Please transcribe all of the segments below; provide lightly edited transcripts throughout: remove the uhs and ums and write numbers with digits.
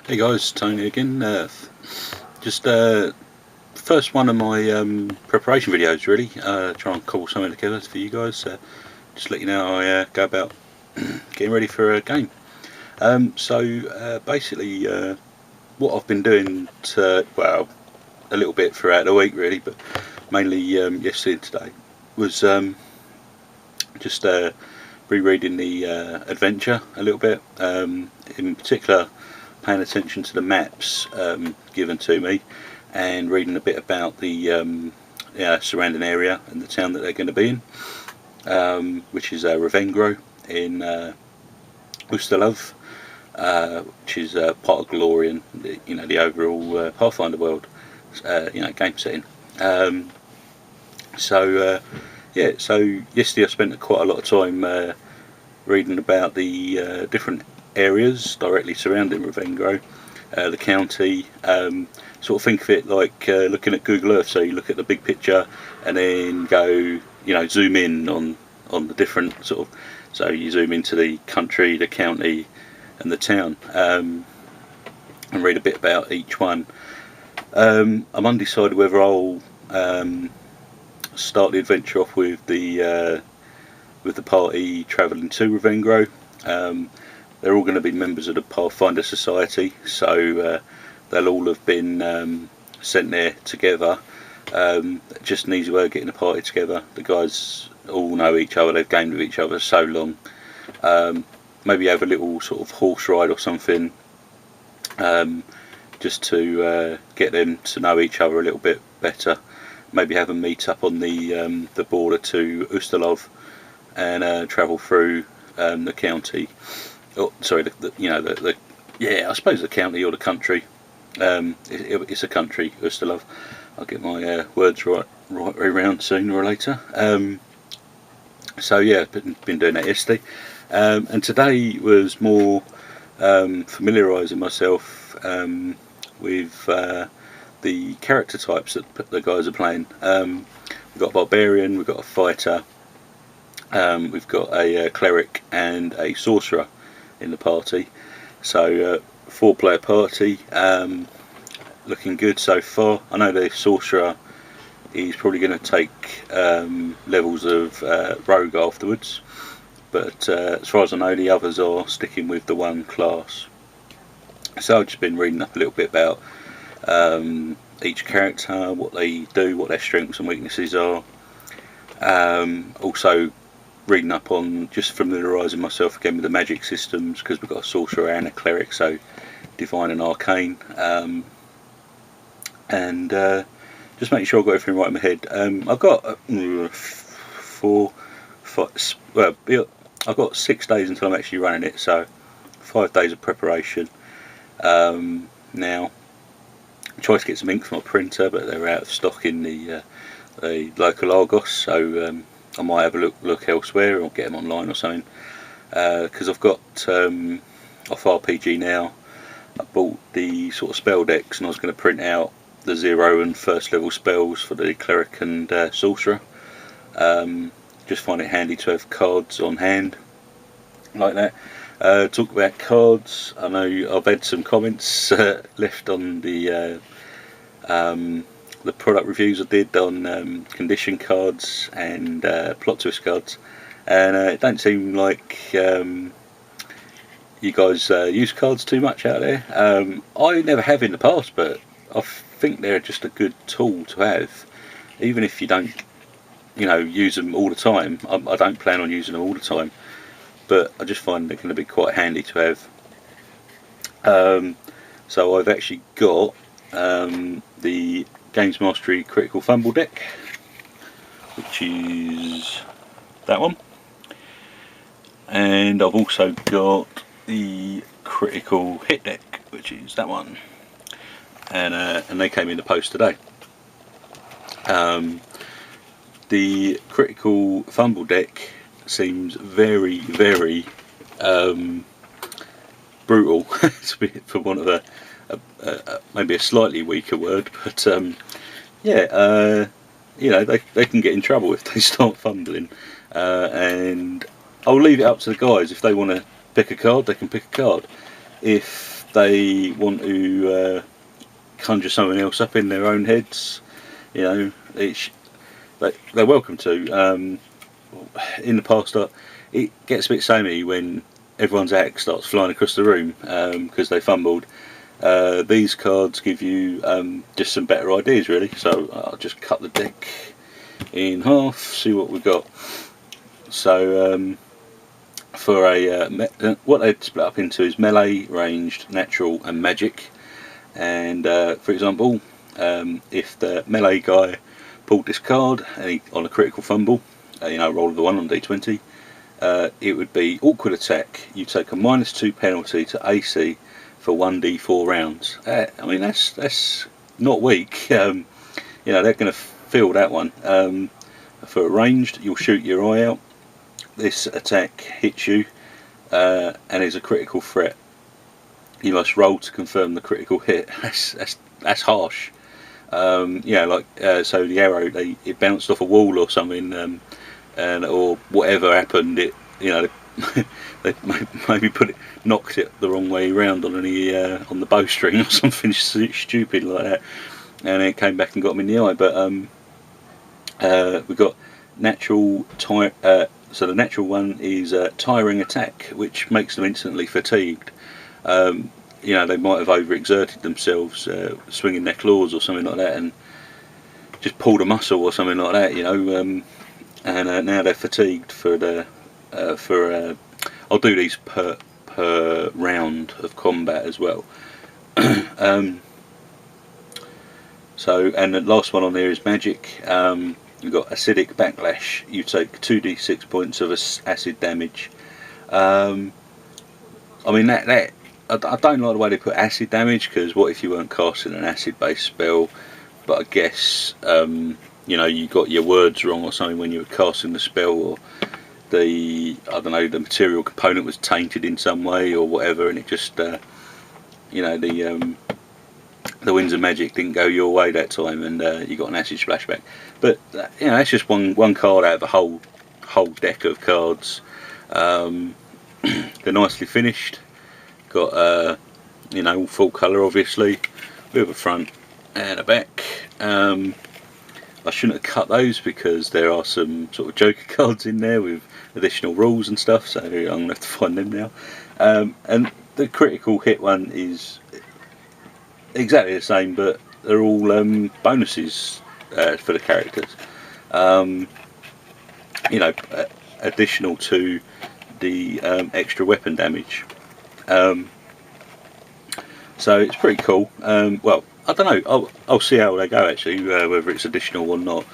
Hey guys, Tony again. Just first one of my preparation videos, really. Try and cobble something together for you guys. Just let you know how I go about getting ready for a game. Basically, what I've been doing, well, a little bit throughout the week, really, but mainly yesterday and today, was just rereading the adventure a little bit. In particular, paying attention to the maps given to me and reading a bit about the surrounding area and the town that they're going to be in, which is Ravengro in Ustalav, which is part of Glorian, the overall Pathfinder world, game setting. So yesterday I spent quite a lot of time reading about the different areas directly surrounding Ravengro, the county. Sort of think of it like looking at Google Earth. So you look at the big picture and then go, zoom in on the different sort of. So you zoom into the country, the county, and the town, and read a bit about each one. I'm undecided whether I'll start the adventure off with the party travelling to Ravengro. They're all going to be members of the Pathfinder Society, so they'll all have been sent there together. Just an easy way of getting a party together. The guys all know each other, they've gamed with each other so long. Maybe have a little sort of horse ride or something, just to get them to know each other a little bit better. Maybe have a meet up on the border to Ustalav and travel through the county. Oh, sorry, I suppose the county or the country. It's a country, Ustalav. I'll get my words right around sooner or later. Been doing that yesterday, and today was more familiarising myself with the character types that the guys are playing. We've got a barbarian, we've got a fighter, we've got a cleric and a sorcerer in the party. So 4-player party, looking good so far. I know the sorcerer is probably going to take levels of rogue afterwards, but as far as I know the others are sticking with the one class. So I've just been reading up a little bit about each character, what they do, what their strengths and weaknesses are. Also reading up on just familiarising myself again with the magic systems, because we've got a sorcerer and a cleric, so divine and arcane, and just making sure I've got everything right in my head. I've got I've got 6 days until I'm actually running it, so 5 days of preparation. Now I tried to get some ink from my printer, but they're out of stock in the local Argos, so I might have a look elsewhere or get them online or something, because I've got off RPG now. I bought the sort of spell decks, and I was going to print out the 0 and 1st level spells for the cleric and sorcerer. Just find it handy to have cards on hand like that. Talk about cards. I know I've had some comments left on the product reviews I did on condition cards and plot twist cards, and it don't seem like you guys use cards too much out there. I never have in the past, but I think they're just a good tool to have, even if you don't use them all the time. I don't plan on using them all the time, but I just find they're going to be quite handy to have. So I've actually got the Games Mastery Critical Fumble deck, which is that one, and I've also got the Critical Hit deck, which is that one, and they came in the post today. The Critical Fumble deck seems very, very brutal, for want of maybe a slightly weaker word, but they can get in trouble if they start fumbling, and I'll leave it up to the guys. If they want to pick a card, they can pick a card. If they want to conjure something else up in their own heads, you know, they're welcome to. In the past, it gets a bit samey when everyone's axe starts flying across the room because they fumbled. These cards give you just some better ideas, really. So I'll just cut the deck in half, see what we've got. So for what they'd split up into is melee, ranged, natural, and magic. And for example, if the melee guy pulled this card and he, on a critical fumble, you know, roll of the 1 on d20, it would be awkward attack. You take a -2 penalty to AC for 1d4 rounds. I mean, that's not weak. You know, they're going to feel that one. For ranged, you'll shoot your eye out. This attack hits you and is a critical threat. You must roll to confirm the critical hit. That's harsh. Yeah, like so the arrow, it bounced off a wall or something, and or whatever happened. It, you know, they maybe knocked it the wrong way around on the bowstring or something stupid like that, and it came back and got him in the eye. But we've got natural so the natural one is tiring attack, which makes them instantly fatigued. You know, they might have overexerted themselves, swinging their claws or something like that, and just pulled a muscle or something like that. You know, and now they're fatigued for the I'll do these per round of combat as well. So, and the last one on there is magic. You've got acidic backlash. You take 2d6 points of acid damage. I mean that I don't like the way they put acid damage, because what if you weren't casting an acid based spell? But I guess you know, you got your words wrong or something when you were casting the spell, or I don't know, the material component was tainted in some way or whatever, and it just you know, the winds of magic didn't go your way that time, and you got an acid splashback. But you know, that's just one card out of a whole deck of cards. They're nicely finished. Got you know, full colour obviously, with a front and a back. I shouldn't have cut those because there are some sort of joker cards in there with additional rules and stuff, so I'm going to have to find them now. And the critical hit one is exactly the same, but they're all bonuses for the characters. You know, additional to the extra weapon damage. So it's pretty cool. Well, I don't know, I'll see how they go actually, whether it's additional or not.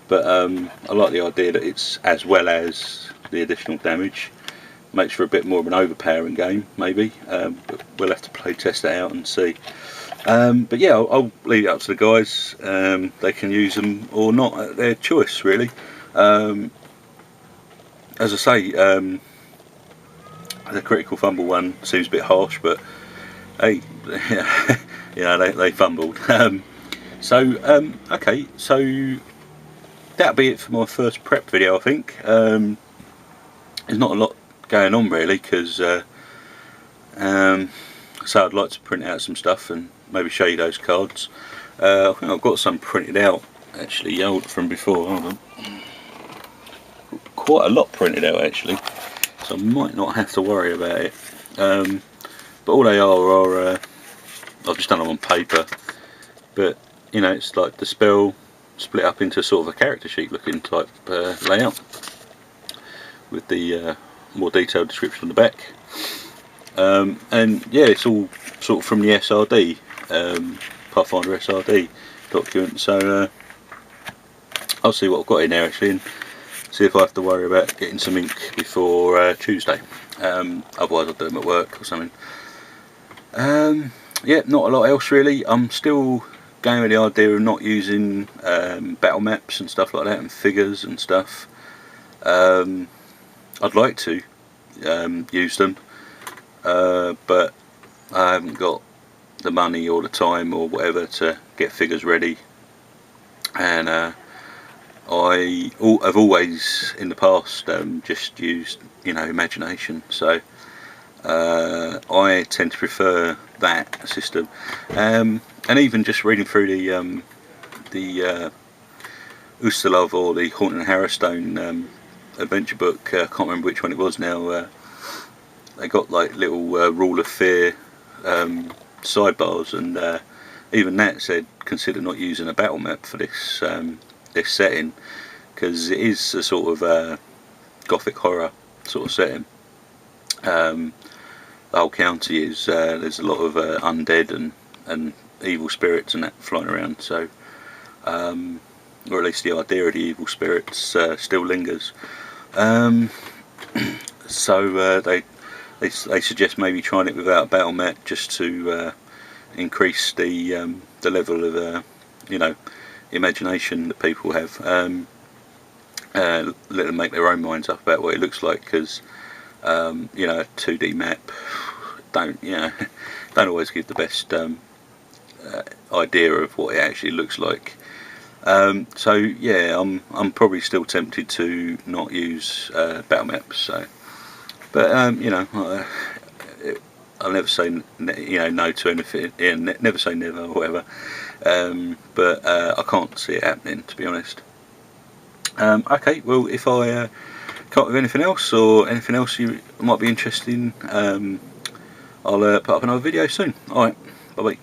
But I like the idea that it's as well as the additional damage. Makes for a bit more of an overpowering game, maybe. But we'll have to play test it out and see. But yeah, I'll leave it up to the guys. They can use them or not at their choice, really. As I say, the critical fumble one seems a bit harsh, but hey, you know, they fumbled. Okay, so that'll be it for my first prep video, I think. There's not a lot going on really, because so I'd like to print out some stuff and maybe show you those cards. I think I've got some printed out actually, from before. Hold on. Quite a lot printed out actually, so I might not have to worry about it. But all they are I've just done them on paper, but you know, it's like the spell split up into sort of a character sheet looking type layout, with the more detailed description on the back. And yeah, it's all sort of from the SRD, Pathfinder SRD document, so I'll see what I've got in there actually, and see if I have to worry about getting some ink before Tuesday. Otherwise I'll do them at work or something. Yeah, not a lot else really. I'm still going with the idea of not using battle maps and stuff like that, and figures and stuff. I'd like to use them, but I haven't got the money or the time or whatever to get figures ready, and I've always in the past just used, you know, imagination. So I tend to prefer that system, and even just reading through the Ustalov or the Haunting and Harrowstone adventure book. I can't remember which one it was now. They got like little rule of fear sidebars, and even that said consider not using a battle map for this this setting, because it is a sort of gothic horror sort of setting. The whole county is there's a lot of undead and evil spirits and that flying around, so or at least the idea of the evil spirits still lingers. So they suggest maybe trying it without a battle map, just to increase the level of you know, imagination that people have. Let them make their own minds up about what it looks like, because you know, a 2D map don't always give the best idea of what it actually looks like. So yeah, I'm probably still tempted to not use battle maps. So, but you know, I'll never say no to anything. Yeah, never say never or whatever. But I can't see it happening, to be honest. Okay, well, if I come up with anything else or anything else you might be interested in, I'll put up another video soon. Alright, bye bye.